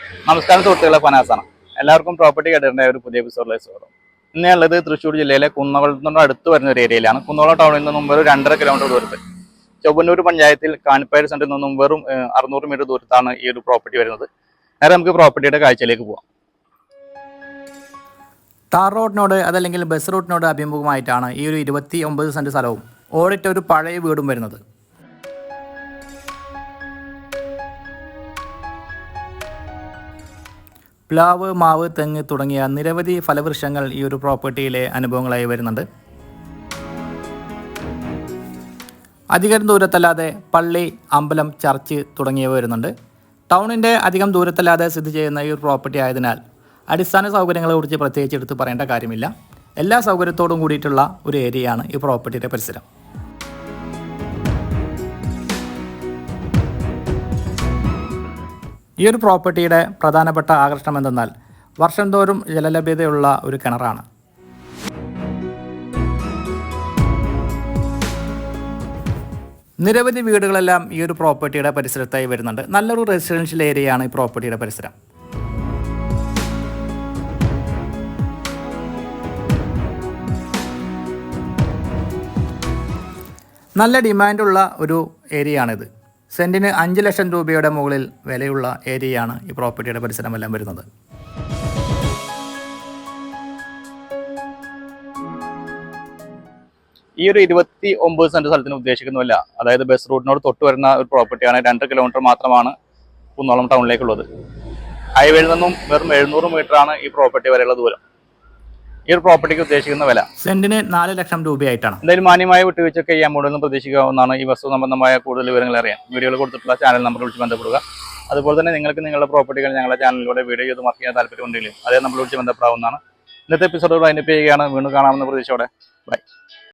നമസ്കാരം സുഹൃത്തുക്കളെ, ഫനാസാണ്. എല്ലാവർക്കും പ്രോപ്പർട്ടി കേട്ടറിന്റെ ഒരു പുതിയ എപ്പിസോഡിലേക്ക് സ്വാഗതം. ഇന്ന് ഉള്ളത് തൃശ്ശൂർ ജില്ലയിലെ കുന്നകുളത്തിനോട് അടുത്ത് വരുന്ന ഒരു ഏരിയയിലാണ്. കുന്നകുളം ടൗണിൽ നിന്നും വെറും 2.5 കിലോമീറ്റർ ദൂരത്തിൽ ചൊവ്വന്നൂർ പഞ്ചായത്തിൽ കാണിപ്പായർ സെന്ററിൽ നിന്നും വെറും 600 മീറ്റർ ദൂരത്താണ് ഈ ഒരു പ്രോപ്പർട്ടി വരുന്നത്. നേരെ നമുക്ക് പ്രോപ്പർട്ടിയുടെ കാഴ്ചയിലേക്ക് പോകാം. ടാർ റോഡിനോട് അതല്ലെങ്കിൽ ബസ് റൂട്ടിനോട് അഭിമുഖമായിട്ടാണ് ഈ ഒരു 29 സെൻറ്റ് സ്ഥലവും ഓടിട്ട ഒരു പഴയ വീടും വരുന്നത്. പ്ലാവ്, മാവ്, തെങ്ങ് തുടങ്ങിയ നിരവധി ഫലവൃക്ഷങ്ങൾ ഈ ഒരു പ്രോപ്പർട്ടിയിലെ അനുഭവങ്ങളായി വരുന്നുണ്ട്. അധികം ദൂരത്തല്ലാതെ പള്ളി, അമ്പലം, ചർച്ച് തുടങ്ങിയവ വരുന്നുണ്ട്. ടൗണിൻ്റെ അധികം ദൂരത്തല്ലാതെ സ്ഥിതി ചെയ്യുന്ന ഈ ഒരു പ്രോപ്പർട്ടി ആയതിനാൽ അടിസ്ഥാന സൗകര്യങ്ങളെക്കുറിച്ച് പ്രത്യേകിച്ച് എടുത്ത് പറയേണ്ട കാര്യമില്ല. എല്ലാ സൗകര്യത്തോടും കൂടിയിട്ടുള്ള ഒരു ഏരിയയാണ് ഈ പ്രോപ്പർട്ടിയുടെ പരിസരം. ഈ ഒരു പ്രോപ്പർട്ടിയുടെ പ്രധാനപ്പെട്ട ആകർഷണം എന്തെന്നാൽ വർഷം തോറും ജലലഭ്യതയുള്ള ഒരു കിണറാണ്. നിരവധി വീടുകളെല്ലാം ഈ ഒരു പ്രോപ്പർട്ടിയുടെ പരിസരത്തായി വരുന്നുണ്ട്. നല്ലൊരു റെസിഡൻഷ്യൽ ഏരിയയാണ് ഈ പ്രോപ്പർട്ടിയുടെ പരിസരം. നല്ല ഡിമാൻഡുള്ള ഒരു ഏരിയയാണിത്. സെൻറ്റിന് 5 ലക്ഷം രൂപയുടെ മുകളിൽ വിലയുള്ള ഏരിയയാണ് ഈ പ്രോപ്പർട്ടിയുടെ പരിസരമെല്ലാം വരുന്നത്. ഈ ഒരു 29 സെന്റ് സ്ഥലത്തിന് ഉദ്ദേശിക്കുന്നില്ല. അതായത് ബസ് റൂട്ടിനോട് തൊട്ട് വരുന്ന ഒരു പ്രോപ്പർട്ടിയാണ്. 2 കിലോമീറ്റർ മാത്രമാണ് കുന്നോളം ടൗണിലേക്കുള്ളത്. ഹൈവേയിൽ നിന്നും വെറും 700 മീറ്റർ ആണ് ഈ പ്രോപ്പർട്ടി വരെയുള്ള ദൂരം. ഈ ഒരു പ്രോപ്പർട്ടിക്ക് ഉദ്ദേശിക്കുന്ന വില സെന്റിന് 4 ലക്ഷം രൂപയായിട്ടാണ്. എന്തായാലും മാന്യമായ വിട്ടുവീഴ്ചയൊക്കെ ഈ അമൗണ്ടിൽ നിന്ന് പ്രതീക്ഷിക്കാവുന്നതാണ്. ഈ വസ്തു സംബന്ധമായ കൂടുതൽ വിവരങ്ങൾ അറിയാൻ വീഡിയോയിൽ കൊടുത്തിട്ടുള്ള ചാനൽ നമ്പർ വിളിച്ച് ബന്ധപ്പെടുക. അതുപോലെ തന്നെ നിങ്ങൾക്ക് നിങ്ങളുടെ പ്രോപ്പർട്ടികൾ ഞങ്ങളുടെ ചാനലിലൂടെ വീഡിയോ ചെയ്ത് മാർക്ക് ചെയ്യാൻ താല്പര്യമുണ്ടെങ്കിലും അതേ നമ്മൾ വിളിച്ച് ബന്ധപ്പെടാവുന്നതാണ്. ഇന്നത്തെ എപ്പിസോഡ് വൈൻഡപ്പ് ചെയ്യുകയാണ്. വീണ്ടും കാണാമെന്ന പ്രതീക്ഷയോടെ ബൈ.